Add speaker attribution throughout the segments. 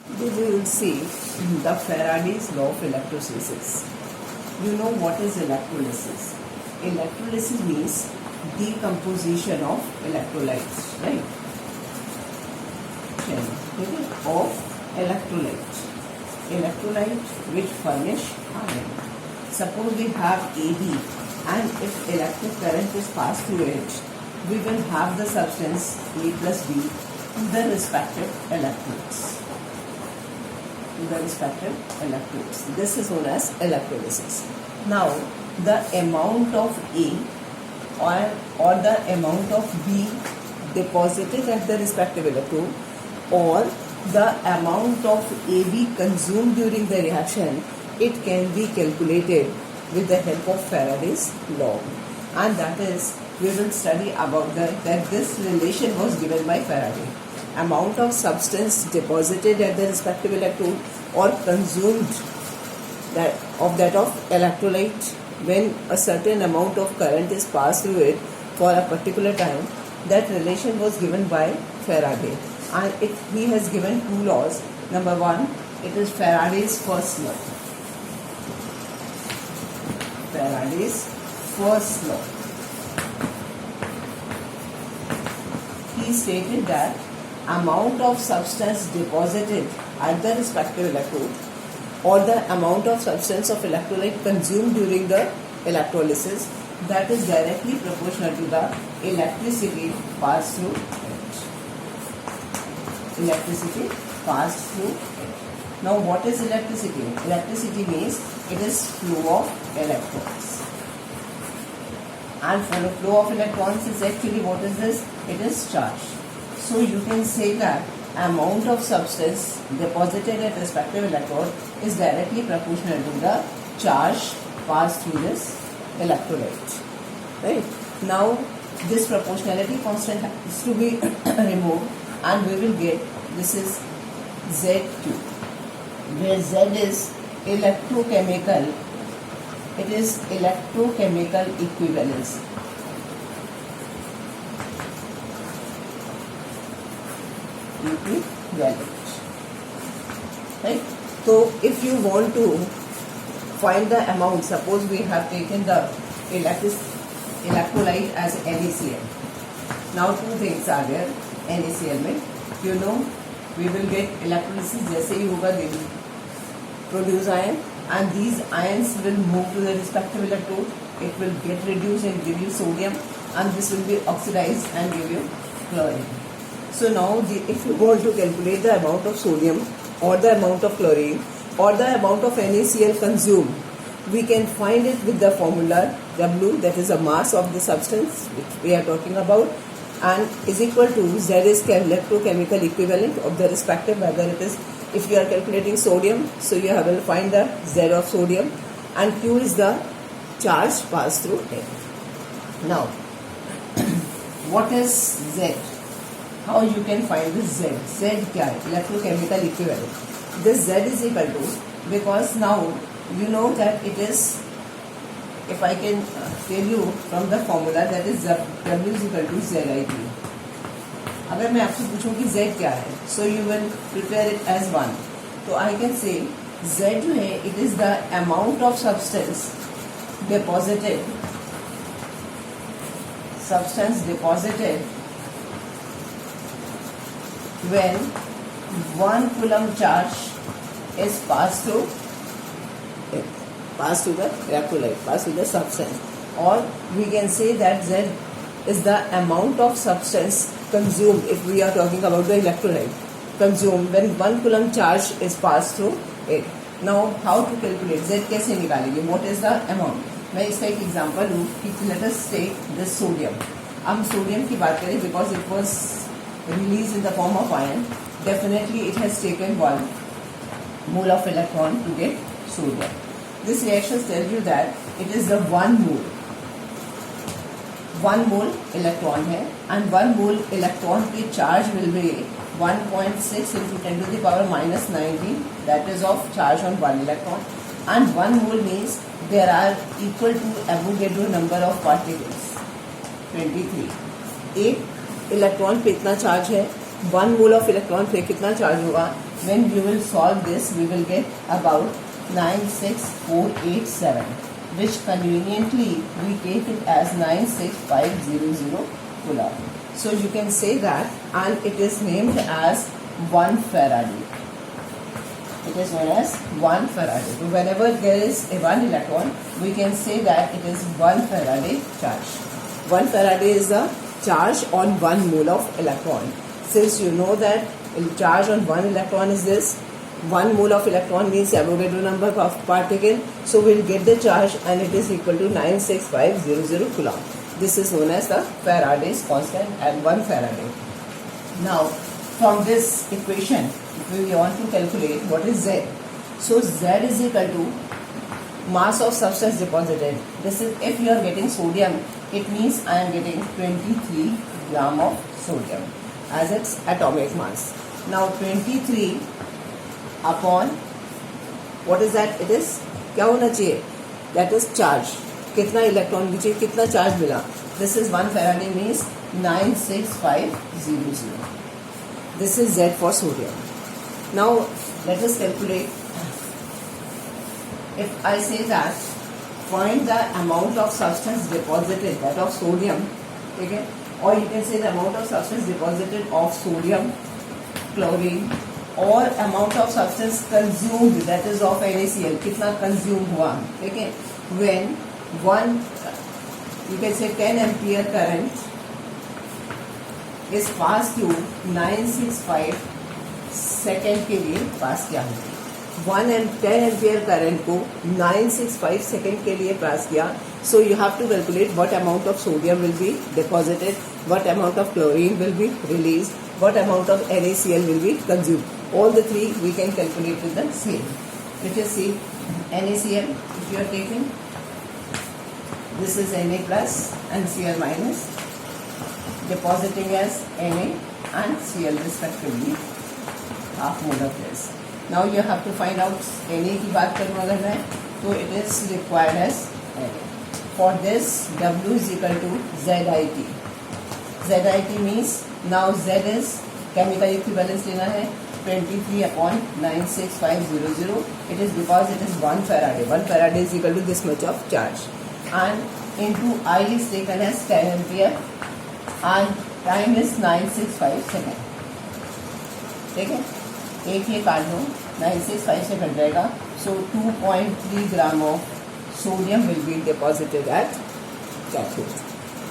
Speaker 1: We will see the Faraday's law of electrolysis. You know what is electrolysis? Electrolysis means decomposition of electrolytes, right? Of electrolytes. Electrolytes which furnish iron. Suppose we have AB, and if electric current is passed through it, we will have the substance A plus B to the respective electrodes. This is known as electrolysis. Now, the amount of A or the amount of B deposited at the respective electrode, or the amount of AB consumed during the reaction, it can be calculated with the help of Faraday's law. And that is, we will study about that this relation was given by Faraday. Amount of substance deposited at the respective electrode or consumed of electrolyte when a certain amount of current is passed through it for a particular time. That relation was given by Faraday, and he has given two laws. Number one, it is Faraday's first law. Faraday's first law. He stated that amount of substance deposited at the respective electrode or the amount of substance of electrolyte consumed during the electrolysis, that is directly proportional to the electricity passed through it. Electricity passed through it. Now, what is electricity? Electricity means it is flow of electrons. And for the flow of electrons is actually, what is this? It is charge. So you can say that amount of substance deposited at respective electrode is directly proportional to the charge passed through this electrolyte. Right? Now, this proportionality constant is to be removed, and we will get, this is ZQ, where Z is electrochemical. It is electrochemical equivalence. Right? So if you want to find the amount, suppose we have taken the electrolyte as NaCl. Now two things are there NaCl में, you know, we will get electrolysis जैसे ही होगा, they will produce iron, and these ions will move to the respective electrode. It will get reduced and give you sodium, and this will be oxidized and give you chlorine. So now, if you want to calculate the amount of sodium or the amount of chlorine or the amount of NaCl consumed, we can find it with the formula W, that is the mass of the substance which we are talking about, and is equal to Z is electrochemical equivalent of the respective, whether it is, if you are calculating sodium, so you will find the Z of sodium, and Q is the charge passed through it. Now, what is Z? How you can find this Z? Z क्या है? Electrochemical equivalent. This Z is equal to, because now you know that it is, if I can tell you from the formula, that is W is equal to ZIP. अगर मैं आपसे पूछूं कि Z क्या है, so you will prepare it as 1. तो I can say Z जो है, it is the amount of substance deposited when 1 coulomb charge is passed through the electrolyte, passed through the substance. Or we can say that Z is the amount of substance consumed, if we are talking about the electrolyte, consumed when 1 coulomb charge is passed through it. Now, how to calculate? Z कैसे निकालेंगे? What is the amount? मैं इसका एक example लूँ कि let us take this sodium. हम sodium की बात करें, because it was released in the form of iron, definitely it has taken 1 mole of electron to get sodium. This reaction tells you that it is the 1 mole. 1 mole electron है, and 1 mole electron की charge will be 1.6 into 10 to the power minus 19, that is of charge on 1 electron, and 1 mole means there are equal to Avogadro number of particles, 23. एक electron पे इतना charge है, 1 mole of electron पे कितना charge होगा, when you will solve this, we will get about 96487, which conveniently we take it as 96500 Coulomb. So you can say that, and it is named as 1 Faraday. It is known as 1 Faraday. So whenever there is a 1 electron, we can say that it is 1 Faraday charge. 1 Faraday is the charge on 1 mole of electron. Since you know that charge on 1 electron is this, 1 mole of electron means Avogadro number of particle. So we will get the charge, and it is equal to 96500 Coulomb. This is known as the Faraday's constant and 1 Faraday. Now, from this equation, if we want to calculate what is Z. So Z is equal to mass of substance deposited. This is, if you are getting sodium, it means I am getting 23 gram of sodium as its atomic mass. Now 23 upon, what is that? It is, क्या होना चाहिए? That is charge. कितना electron मुझे कितना charge मिला? This is 1 Faraday means 96500. This is Z for sodium. Now let us calculate. If I say that find the amount of substance deposited, that of sodium, okay, or you can say the amount of substance deposited of sodium, chlorine, or amount of substance consumed, that is of NaCl, कितना consume हुआ, okay, when one, you can say 10 ampere current is passed through 965 second के लिए pass किया है. 10 ampere current को 965 second के लिए pass किया. So you have to calculate what amount of sodium will be deposited, what amount of chlorine will be release, what amount of NaCl will be consumed. All the three we can calculate with the same. Which is see NaCl, if you are taking, this is Na plus and Cl minus, depositing as Na and Cl respectively, half mole of this. Now you have to find out Na की बात करूँ अगर मैं, तो it is required as Na. For this W is equal to ZIT. ZIT means now Z is chemical equivalence लेना है 23 upon 96500. It is because it is 1 Faraday. 1 Faraday is equal to this much of charge. And into I is taken as 10 ampere and time is 965 second. ठीक है, एक ये काट दो, 965 से cut जाएगा. So 2.3 gram of sodium will be deposited at cathode.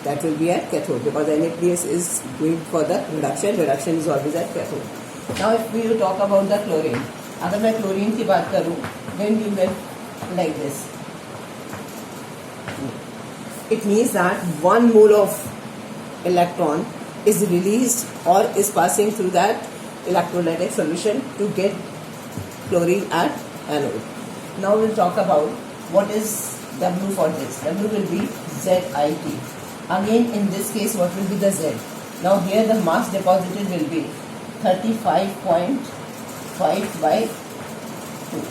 Speaker 1: That will be at cathode because NaPs is going for the reduction. Reduction is always at cathode. Now if we talk about the chlorine, अगर मैं chlorine की बात करूँ, then you get like this. It means that 1 mole of electron is released or is passing through that electrolytic solution to get chlorine at anode. Now we'll talk about what is W for this. W will be ZIT. Again in this case what will be the Z? Now here the mass deposited will be 35.5 by 2.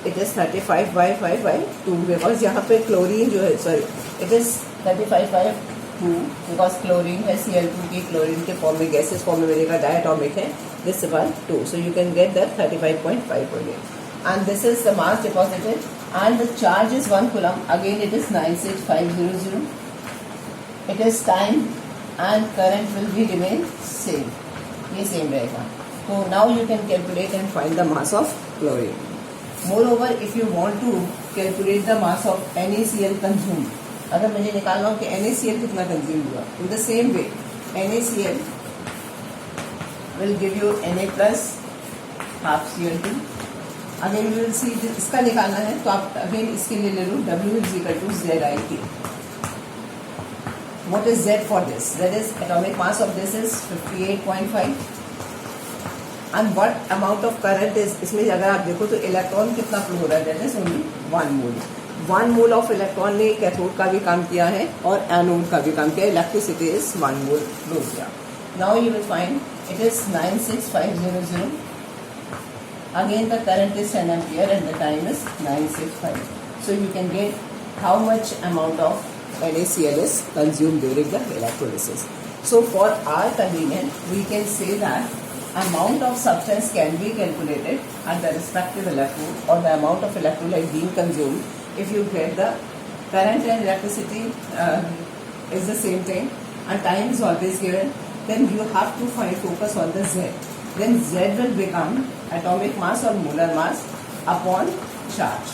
Speaker 1: It is 35 by 5 by 2 because यहाँ पे chlorine जो है, sorry, it is 35 by 2 because chlorine है Cl2 की, chlorine के form में gases form में मिलेगा, डायटोमिक है. This one 2, so you can get that 35.5 only. And this is the mass deposited and the charge is 1 coulomb. Again it is 96500. It is time and current will be remain same. ये same रहेगा. So now you can calculate and find the mass of chlorine. Moreover, if you want to calculate the mass of NaCl consumed, अगर मुझे निकालना हो कि NaCl कितना consume हुआ, in the same way NaCl will give you Na plus half Cl2. Again you will see, इसका निकालना है तो आप अगेन इसके लिए ले लो W is equal to ZIT. What is Z for this? Z is atomic mass of this is 58.5 and what amount of current is, इसमें अगर आप देखो तो इलेक्ट्रॉन कितना फ्लो हो रहा है, that is only 1 mole. 1 mole of electron ने कैथोड का भी काम किया है और एनोड का भी काम किया. इलेक्ट्रिसिटी इज 1 mole फ्लो किया. Now you will find it is 96500. Again the current is 10 ampere and the time is 965. So you can get how much amount of NaCl is consumed during the electrolysis. So for our convenience we can say that amount of substance can be calculated at the respective electrode, or the amount of electrolyte being consumed. If you get the current and electricity is the same thing, and time is always given, then you have to focus on the Z. Then Z will become atomic mass or molar mass upon charge,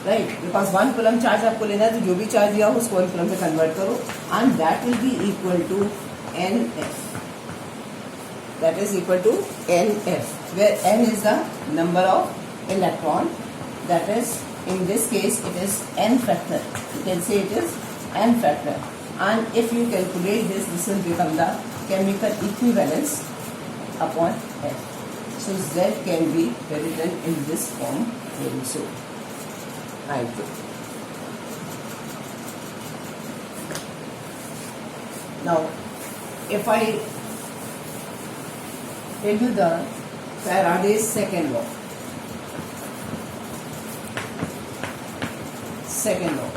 Speaker 1: right? Because 1 coulomb charge आपको लेना है, तो जो भी charge दिया हो उसको 1 coulomb में convert करो, and that will be equal to NF. That is equal to NF, where N is the number of electron. That is, in this case, it is N factor. You can say it is N factor. And if you calculate this, this will become the chemical equivalence upon F. So Z can be written in this form also. Thank you. Now, if I tell you the Faraday's second law. Second law.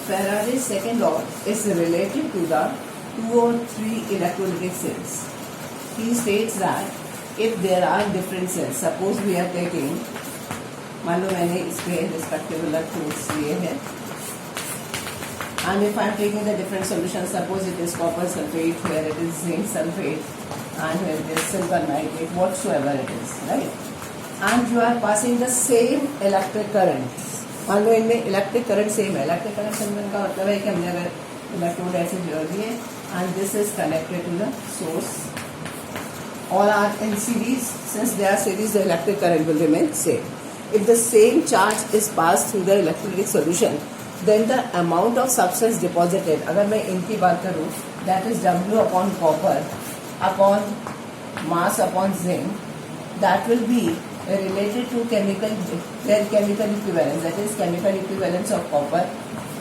Speaker 1: Faraday's second law is related to the 2 or 3 electrolytic cells. He states that if there are different cells, suppose we are taking, मान लो मैंने इसके respective electrodes लिए हैं, and if I am taking the different solutions, suppose it is copper sulfate, where it is zinc sulfate, and where it is silver nitrate, whatsoever it is, right? And you are passing the same electric current. मान लो इनमें electric current same है. Electric current same का मतलब है कि हमने अगर electrode ऐसे जोड़ दिए, and this is connected to the source, all are in series. Since they are series, the electric current will remain same. If the same charge is passed through the electrolytic solution, then the amount of substance deposited, अगर मैं इनकी बात करूँ, that is W upon copper upon mass upon zinc, that will be related to their chemical equivalence, that is chemical equivalence of copper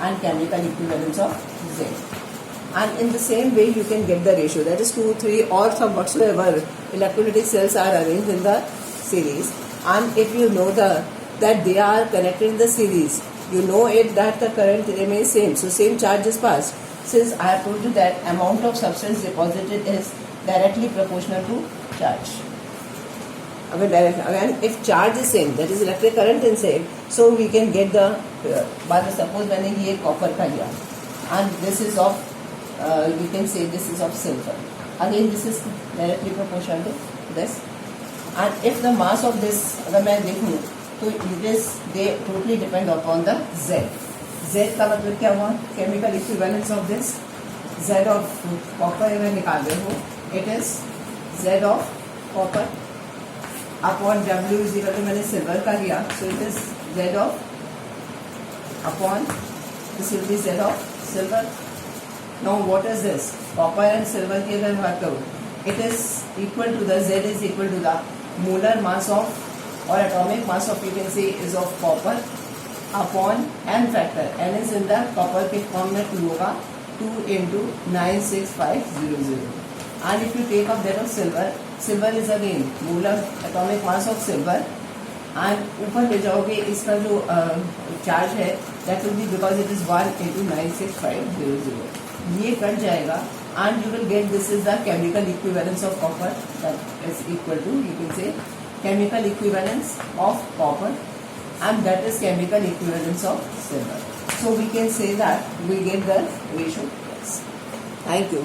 Speaker 1: and chemical equivalence of zinc. And in the same way you can get the ratio, that is 2, 3 or some whatsoever electrolytic cells are arranged in the series, and if you know that they are connected in the series, you know it that the current remains same, so same charge is passed. Since I have told you that amount of substance deposited is directly proportional to charge. Again, if charge is same, that is electric current is same, so we can get the suppose मैंने ये copper का लिया, and this is of you can say this is of silver. Again, this is directly proportional to this, and if the mass of this अगर मैं देखूँ तो they totally depend upon the Z. Z का मतलब क्या हुआ? Chemical equivalence of this. Z of copper अगर निकाल रहे हो, it is Z of copper upon W is equal to, मैंने silver का लिया, so it is Z of upon, this will be Z of silver. Now what is this? Copper and silver की अगर बात करूँ, it is equal to the Z is equal to the molar mass of or atomic mass of, you can say, is of copper upon N factor. N is in the copper के form में 2 होगा, 2 into 96500. And if you take up that of silver, silver is again molar atomic mass of silver, and ऊपर ले जाओगे इसका जो charge है, that will be because it is 1 into 96500. ये कट जाएगा, and you will get this is the chemical equivalence of copper, that is equal to, you can say, chemical equivalence of copper, and that is chemical equivalence of silver. So we can say that we get the ratio. Yes. Thank you.